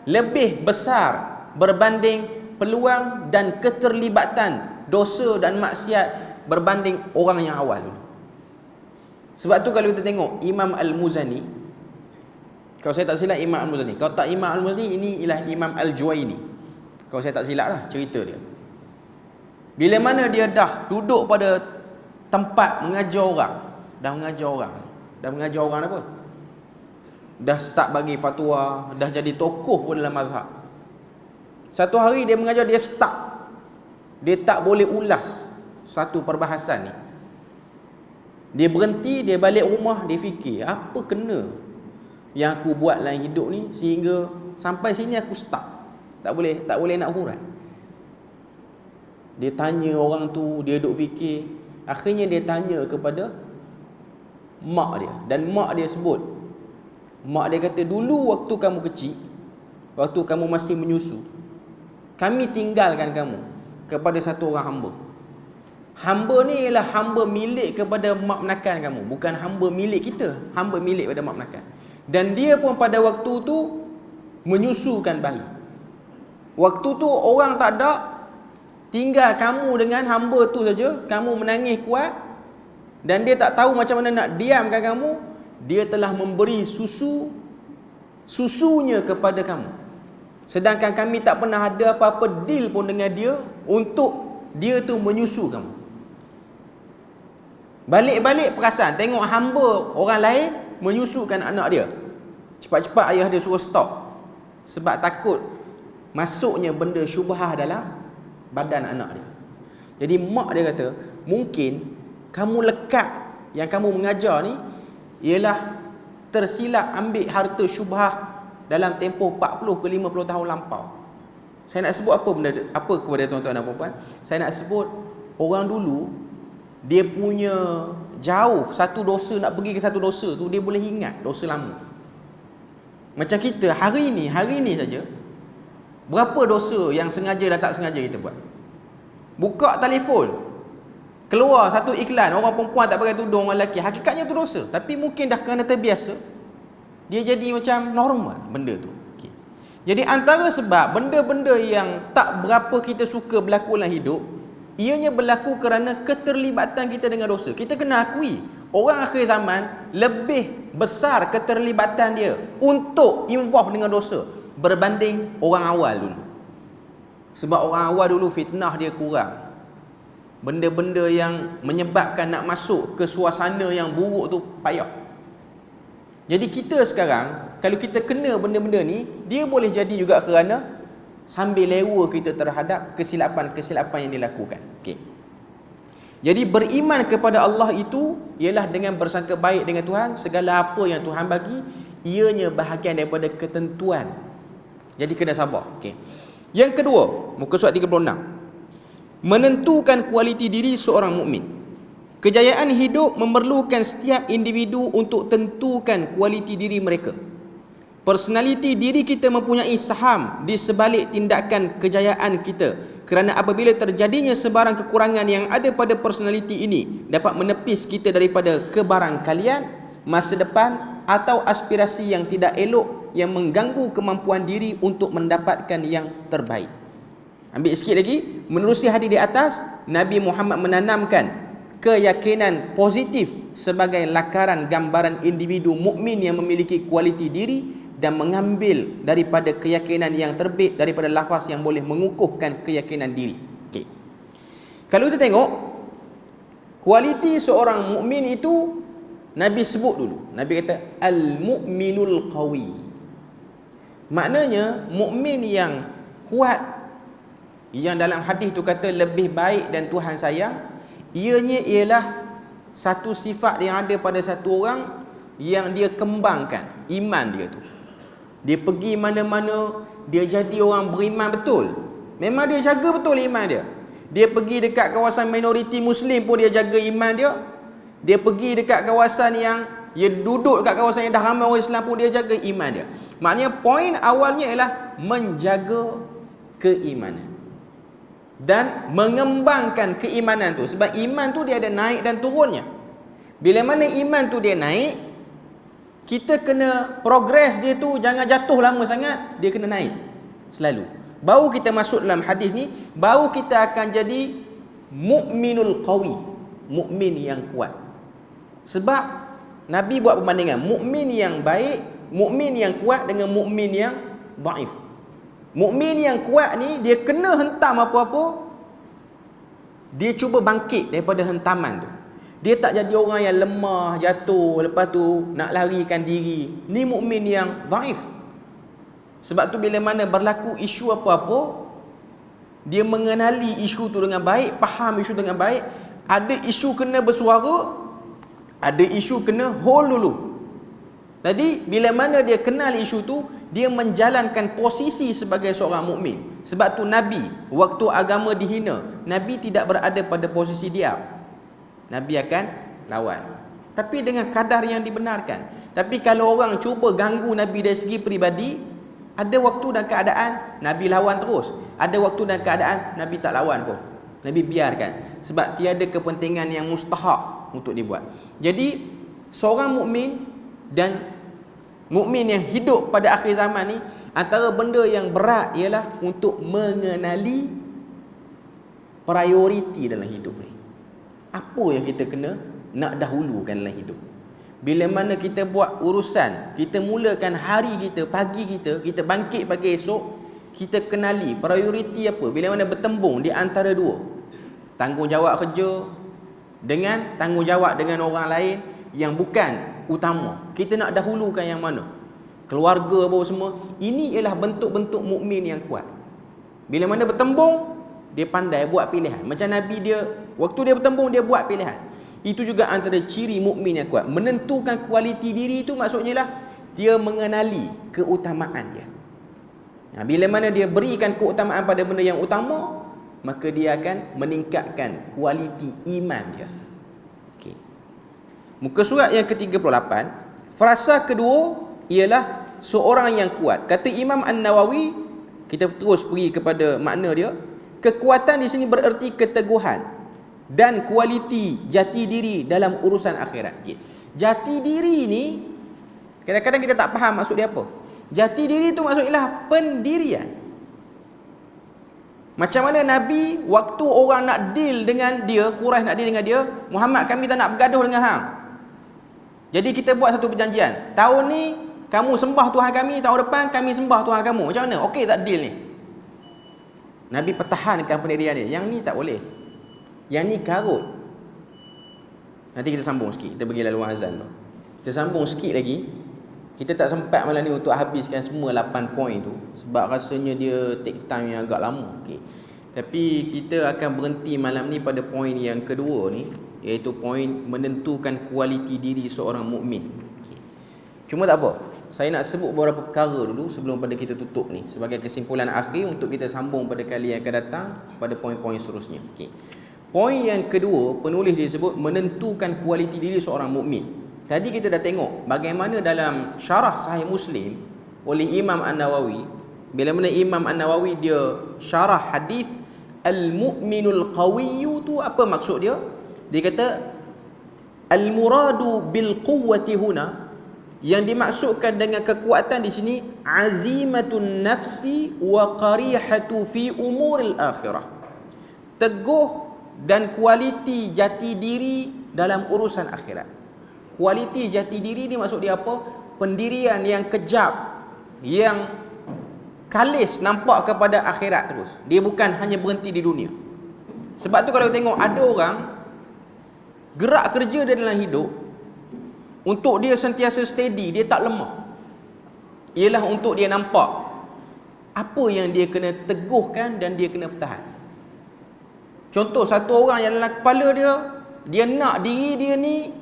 lebih besar berbanding peluang dan keterlibatan dosa dan maksiat berbanding orang yang awal dulu. Sebab tu kalau kita tengok Imam Al-Muzani, kalau saya tak silap Imam Al-Muzani, kalau tak Imam Al-Muzani, ini ialah Imam Al-Juwaini, kalau saya tak silap lah cerita dia. Bila mana dia dah duduk pada tempat mengajar orang, dah mengajar orang apa? Dah start bagi fatwa, dah jadi tokoh pun dalam mazhab. Satu hari dia mengajar, dia stuck. Dia tak boleh ulas satu perbahasan ni. Dia berhenti, dia balik rumah, dia fikir, apa kena yang aku buat dalam hidup ni sehingga sampai sini aku stuck. Tak boleh nak hurai. Dia tanya orang tu, dia duk fikir. Akhirnya dia tanya kepada mak dia. Dan mak dia sebut, mak dia kata, dulu waktu kamu kecil, waktu kamu masih menyusu, kami tinggalkan kamu kepada satu orang hamba. Hamba ni ialah hamba milik kepada mak menakan kamu, bukan hamba milik kita, hamba milik pada mak menakan. Dan dia pun pada waktu tu menyusukan bayi. Waktu tu orang tak ada, tinggal kamu dengan hamba tu saja, kamu menangis kuat dan dia tak tahu macam mana nak diamkan kamu. Dia telah memberi susunya kepada kamu, sedangkan kami tak pernah ada apa-apa deal pun dengan dia untuk dia tu menyusu kamu. Balik-balik perasan, tengok hamba orang lain menyusukan anak dia, cepat-cepat ayah dia suruh stop, sebab takut masuknya benda syubhah dalam badan anak dia. Jadi mak dia kata, mungkin kamu lekat yang kamu mengajar ni ialah tersilap ambil harta syubhah dalam tempoh 40 ke 50 tahun lampau. Saya nak sebut apa kepada tuan-tuan dan puan-puan? Saya nak sebut orang dulu dia punya jauh satu dosa nak pergi ke satu dosa tu, dia boleh ingat dosa lama. Macam kita hari ni saja, berapa dosa yang sengaja dan tak sengaja kita buat. Buka telefon, keluar satu iklan, orang perempuan tak pakai tudung, orang lelaki, hakikatnya tu dosa, tapi mungkin dah kerana terbiasa, dia jadi macam normal benda tu. Okay. Jadi antara sebab benda-benda yang tak berapa kita suka berlaku dalam hidup, ianya berlaku kerana keterlibatan kita dengan dosa. Kita kena akui, orang akhir zaman lebih besar keterlibatan dia untuk involve dengan dosa berbanding orang awal dulu. Sebab orang awal dulu fitnah dia kurang. Benda-benda yang menyebabkan nak masuk ke suasana yang buruk tu payah. Jadi kita sekarang, kalau kita kena benda-benda ni, dia boleh jadi juga kerana sambil lewa kita terhadap kesilapan-kesilapan yang dilakukan. Okey. Jadi beriman kepada Allah itu ialah dengan bersangka baik dengan Tuhan, segala apa yang Tuhan bagi ianya bahagian daripada ketentuan. Jadi kena sabar. Okey. Yang kedua, muka surat 36. Menentukan kualiti diri seorang mukmin. Kejayaan hidup memerlukan setiap individu untuk tentukan kualiti diri mereka. Personaliti diri kita mempunyai saham di sebalik tindakan kejayaan kita, kerana apabila terjadinya sebarang kekurangan yang ada pada personaliti ini dapat menepis kita daripada kebarangkalian masa depan atau aspirasi yang tidak elok yang mengganggu kemampuan diri untuk mendapatkan yang terbaik. Ambil sikit lagi, menerusi hadis di atas, Nabi Muhammad menanamkan keyakinan positif sebagai lakaran gambaran individu mukmin yang memiliki kualiti diri dan mengambil daripada keyakinan yang terbit daripada lafaz yang boleh mengukuhkan keyakinan diri. Okay. Kalau kita tengok kualiti seorang mukmin itu, Nabi sebut dulu. Nabi kata al-mu'minul qawi. Maknanya mukmin yang kuat, yang dalam hadis tu kata lebih baik dan Tuhan sayang, ianya ialah satu sifat yang ada pada satu orang yang dia kembangkan iman dia tu. Dia pergi mana-mana, dia jadi orang beriman betul. Memang dia jaga betul iman dia. Dia pergi dekat kawasan minoriti Muslim pun dia jaga iman dia. Dia pergi dekat kawasan yang dia duduk dekat kawasan yang dah ramai orang Islam pun dia jaga iman dia. Maknanya poin awalnya ialah menjaga keimanan dan mengembangkan keimanan tu. Sebab iman tu dia ada naik dan turunnya. Bila mana iman tu dia naik, kita kena progress dia tu, jangan jatuh lama sangat, dia kena naik selalu. Baru kita masuk dalam hadis ni, baru kita akan jadi mukminul qawi, mukmin yang kuat. Sebab Nabi buat perbandingan mukmin yang baik, mukmin yang kuat dengan mukmin yang dhaif. Mukmin yang kuat ni dia kena hentam apa-apa, dia cuba bangkit daripada hentaman tu. Dia tak jadi orang yang lemah, jatuh, lepas tu nak larikan diri. Ni mukmin yang dhaif. Sebab tu bila mana berlaku isu apa-apa, dia mengenali isu tu dengan baik, faham isu dengan baik. Ada isu kena bersuara, ada isu kena hold dulu. Jadi bila mana dia kenal isu tu, dia menjalankan posisi sebagai seorang mukmin. Sebab tu Nabi, waktu agama dihina, Nabi tidak berada pada posisi diam. Nabi akan lawan, tapi dengan kadar yang dibenarkan. Tapi kalau orang cuba ganggu Nabi dari segi peribadi, ada waktu dan keadaan Nabi lawan terus, ada waktu dan keadaan Nabi tak lawan pun, Nabi biarkan. Sebab tiada kepentingan yang mustahak untuk dibuat. Jadi seorang mukmin dan mukmin yang hidup pada akhir zaman ni, antara benda yang berat ialah untuk mengenali prioriti dalam hidup ni. Apa yang kita kena nak dahulukan dalam hidup. Bila mana kita buat urusan, kita mulakan hari kita, pagi kita, kita bangkit pagi esok, kita kenali prioriti apa. Bila mana bertembung di antara dua, tanggungjawab kerja dengan tanggungjawab dengan orang lain yang bukan utama, kita nak dahulukan yang mana? Keluarga apa semua. Ini ialah bentuk-bentuk mukmin yang kuat. Bila mana bertembung, dia pandai buat pilihan. Macam Nabi dia, waktu dia bertembung dia buat pilihan. Itu juga antara ciri mukmin yang kuat. Menentukan kualiti diri itu maksudnya lah dia mengenali keutamaan dia. Bila mana dia berikan keutamaan pada benda yang utama, maka dia akan meningkatkan kualiti iman dia. Okey. Muka surat yang ke-38, frasa kedua ialah seorang yang kuat. Kata Imam An-Nawawi, kita terus pergi kepada makna dia. Kekuatan di sini bererti keteguhan dan kualiti jati diri dalam urusan akhirat. Okay. Jati diri ni kadang-kadang kita tak faham maksud dia apa. Jati diri tu maksudnya pendirian. Macam mana Nabi waktu orang nak deal dengan dia, Quraisy nak deal dengan dia, Muhammad, kami tak nak bergaduh dengan hang. Jadi kita buat satu perjanjian. Tahun ni kamu sembah Tuhan kami, tahun depan kami sembah Tuhan kamu. Macam mana? Okey tak deal ni? Nabi pertahankan pendirian dia. Yang ni tak boleh. Yang ni karut. Nanti kita sambung sikit. Kita pergi laluan azan tu. Kita sambung sikit lagi. Kita tak sempat malam ni untuk habiskan semua 8 poin tu. Sebab rasanya dia take time yang agak lama. Okay. Tapi kita akan berhenti malam ni pada poin yang kedua ni. Iaitu poin menentukan kualiti diri seorang mukmin. Okay. Cuma tak apa. Saya nak sebut beberapa perkara dulu sebelum pada kita tutup ni. Sebagai kesimpulan akhir untuk kita sambung pada kali yang akan datang pada poin-poin seterusnya. Okay. Poin yang kedua, penulis disebut menentukan kualiti diri seorang mukmin. Tadi kita dah tengok bagaimana dalam syarah Sahih Muslim oleh Imam An-Nawawi, bila mana Imam An-Nawawi dia syarah hadis al-mu'minul qawiyyu tu apa maksud dia? Dia kata al-muradu bil quwwati huna, yang dimaksudkan dengan kekuatan di sini azimatun nafsi wa qarihatu fi umuril akhirah. Teguh dan kualiti jati diri dalam urusan akhirat. Kualiti jati diri ni maksud dia apa? Pendirian yang kejap, yang kalis nampak kepada akhirat terus. Dia bukan hanya berhenti di dunia. Sebab tu kalau tengok ada orang gerak kerja dia dalam hidup untuk dia sentiasa steady, dia tak lemah. Ialah untuk dia nampak apa yang dia kena teguhkan dan dia kena pertahan. Contoh satu orang yang dalam kepala dia nak diri dia ni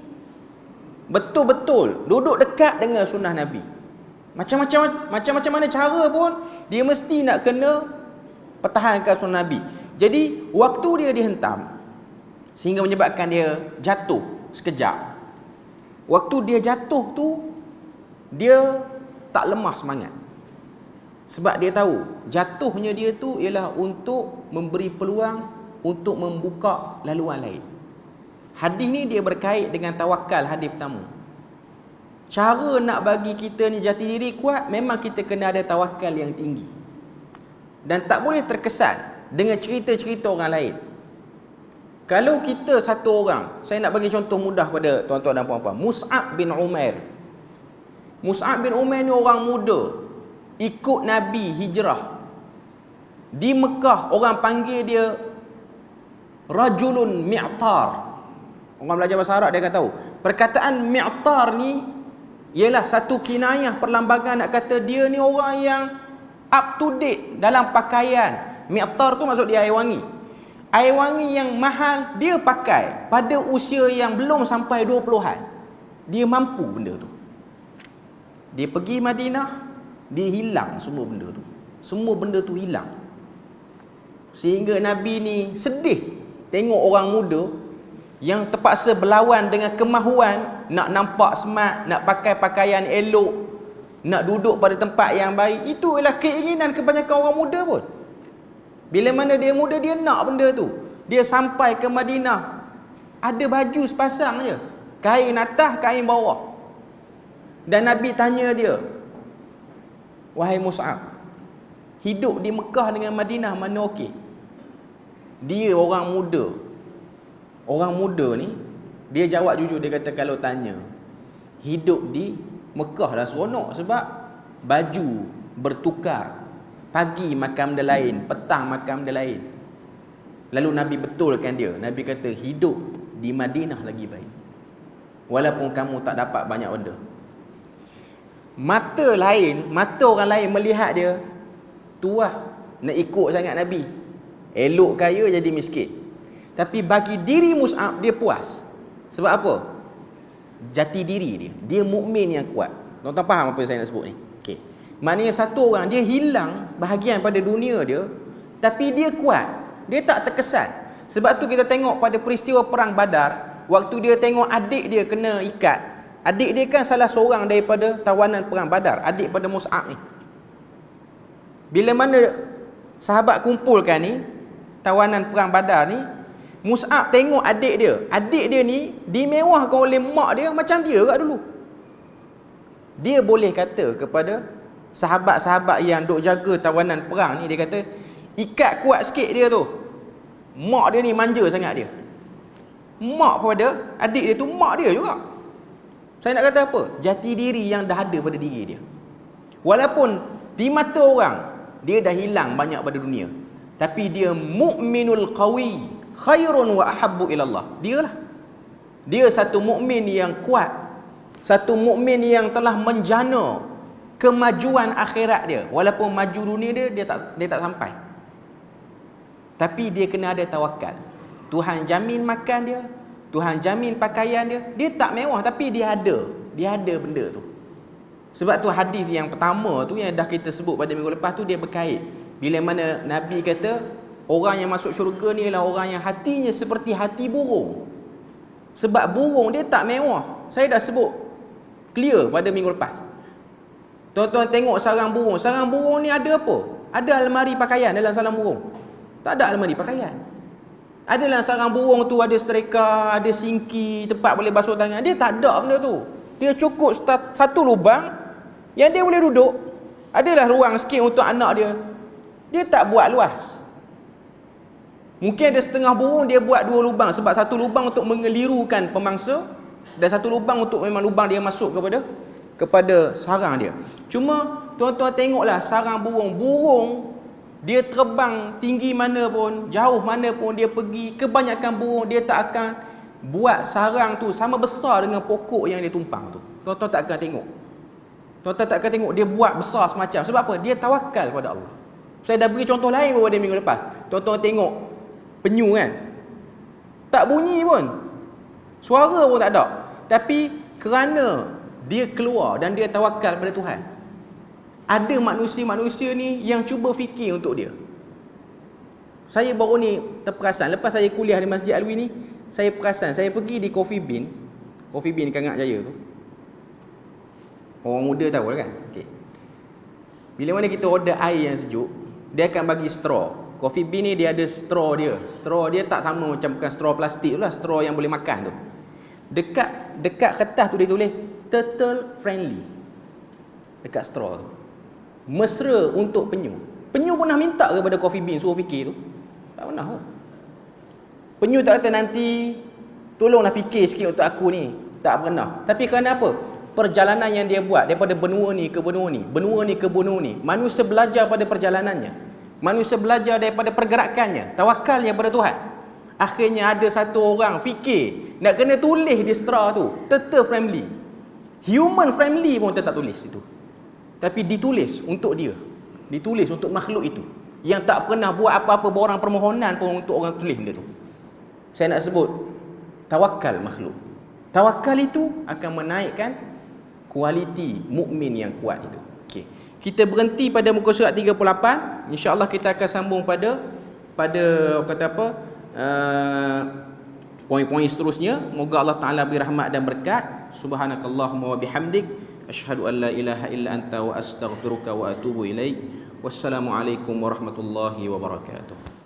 betul-betul duduk dekat dengan sunnah Nabi. Macam-macam mana cara pun dia mesti nak kena pertahankan sunnah Nabi. Jadi waktu dia dihentam sehingga menyebabkan dia jatuh sekejap. Waktu dia jatuh tu dia tak lemah semangat. Sebab dia tahu jatuhnya dia tu ialah untuk memberi peluang untuk membuka laluan lain. Hadis ni dia berkait dengan tawakal hadis pertama. Cara nak bagi kita ni jati diri kuat, memang kita kena ada tawakal yang tinggi. Dan tak boleh terkesan dengan cerita-cerita orang lain. Kalau kita satu orang, saya nak bagi contoh mudah pada tuan-tuan dan puan-puan. Mus'ab bin Umair. Mus'ab bin Umair ni orang muda, ikut Nabi hijrah. Di Mekah orang panggil dia Rajulun Mi'tar. Orang belajar bahasa Arab dia akan tahu. Perkataan mi'tar ni ialah satu kinayah perlambangan nak kata dia ni orang yang up to date dalam pakaian. Mi'tar tu maksud dia air wangi. Air wangi yang mahal dia pakai pada usia yang belum sampai 20-an. Dia mampu benda tu. Dia pergi Madinah, dia hilang semua benda tu. Semua benda tu hilang. Sehingga Nabi ni sedih tengok orang muda yang terpaksa berlawan dengan kemahuan nak nampak smart, nak pakai pakaian elok, nak duduk pada tempat yang baik. Itu ialah keinginan kebanyakan orang muda pun. Bila mana dia muda, dia nak benda tu. Dia sampai ke Madinah, ada baju sepasang je, kain atas, kain bawah. Dan Nabi tanya dia, wahai Mus'ab, hidup di Mekah dengan Madinah mana okey? Dia orang muda. Orang muda ni, dia jawab jujur, dia kata kalau tanya, hidup di Mekah dah seronok sebab baju bertukar. Pagi makan benda lain, petang makan benda lain. Lalu Nabi betulkan dia. Nabi kata hidup di Madinah lagi baik. Walaupun kamu tak dapat banyak benda. Mata orang lain melihat dia, tuah nak ikut sangat Nabi. Elok kaya jadi miskin. Tapi bagi diri Mus'ab dia puas. Sebab apa? Jati diri dia. Dia mukmin yang kuat. Tuan-tuan faham apa yang saya nak sebut ni? Okey. Maknanya satu orang dia hilang bahagian pada dunia dia, tapi dia kuat. Dia tak terkesan. Sebab tu kita tengok pada peristiwa perang Badar, waktu dia tengok adik dia kena ikat. Adik dia kan salah seorang daripada tawanan perang Badar, adik pada Mus'ab ni. Bila mana sahabat kumpulkan ni, tawanan perang Badar ni, Mus'ab tengok adik dia. Adik dia ni dimewahkan oleh mak dia macam dia kat dulu. Dia boleh kata kepada sahabat-sahabat yang duk jaga tawanan perang ni, dia kata, ikat kuat sikit dia tu. Mak dia ni manja sangat dia. Mak pada adik dia tu, mak dia juga. Saya nak kata apa? Jati diri yang dah ada pada diri dia. Walaupun di mata orang dia dah hilang banyak pada dunia, tapi dia mukminul qawi khairun wa ahabbu ilallah. Dia satu mukmin yang kuat, satu mukmin yang telah menjana kemajuan akhirat dia. Walaupun maju dunia dia tak sampai, tapi dia kena ada tawakal. Tuhan jamin makan dia, Tuhan jamin pakaian dia. Dia tak mewah tapi dia ada benda tu. Sebab tu hadis yang pertama tu yang dah kita sebut pada minggu lepas tu, dia berkait bila mana Nabi kata orang yang masuk syurga ni ialah orang yang hatinya seperti hati burung. Sebab burung dia tak mewah. Saya dah sebut clear pada minggu lepas. Tuan-tuan tengok sarang burung. Sarang burung ni ada apa? Ada almari pakaian dalam sarang burung? Tak ada almari pakaian. Ada dalam sarang burung tu ada setrika, ada singki, tempat boleh basuh tangan. Dia tak ada benda tu. Dia cukup satu lubang yang dia boleh duduk. Adalah ruang sikit untuk anak dia. Dia tak buat luas. Mungkin ada setengah burung dia buat 2 lubang, sebab satu lubang untuk mengelirukan pemangsa dan satu lubang untuk memang lubang dia masuk kepada sarang dia. Cuma tuan-tuan tengoklah sarang burung dia terbang tinggi mana pun, jauh mana pun dia pergi, kebanyakan burung dia tak akan buat sarang tu sama besar dengan pokok yang dia tumpang tu. Tuan-tuan tak akan tengok. Tuan-tuan tak akan tengok dia buat besar semacam. Sebab apa? Dia tawakal pada Allah. Saya dah beri contoh lain pada minggu lepas. Tuan-tuan tengok penyu kan, tak bunyi pun, suara pun tak ada, tapi kerana dia keluar dan dia tawakal pada Tuhan. Ada manusia-manusia ni yang cuba fikir untuk dia. Saya baru ni terperasan, lepas saya kuliah di Masjid Alwi ni, saya perasan, saya pergi di Coffee Bean Kangak Jaya tu. Orang muda tahu lah kan. Okay. Bila mana kita order air yang sejuk, dia akan bagi straw. Coffee Bean ni dia ada straw dia. Straw dia tak sama macam, bukan straw plastik tu lah, straw yang boleh makan tu. Dekat kertas tu dia tulis turtle friendly. Dekat straw tu. Mesra untuk penyu. Penyu pernah minta kepada Coffee Bean suruh fikir tu? Tak pernah pun. Penyu tak kata nanti tolonglah fikir sikit untuk aku ni. Tak pernah. Tapi kerana apa? Perjalanan yang dia buat daripada benua ni ke benua ni, benua ni ke benua ni. Manusia belajar pada perjalanannya. Manusia belajar daripada pergerakannya, tawakalnya pada Tuhan. Akhirnya ada satu orang fikir nak kena tulis di straw tu turtle friendly. Human friendly pun tak tulis itu. Tapi ditulis untuk dia. Ditulis untuk makhluk itu yang tak pernah buat apa-apa borang permohonan pun untuk orang tulis benda tu. Saya nak sebut tawakal makhluk. Tawakal itu akan menaikkan kualiti mukmin yang kuat itu. Okey. Kita berhenti pada muka surat 38. Insya-Allah kita akan sambung pada kata apa? Poin-poin seterusnya. Moga Allah Taala beri rahmat dan berkat. Subhanakallahumma wa bihamdik, asyhadu an la ilaha illa anta wa astaghfiruka wa atubu ilaik. Wassalamualaikum warahmatullahi wabarakatuh.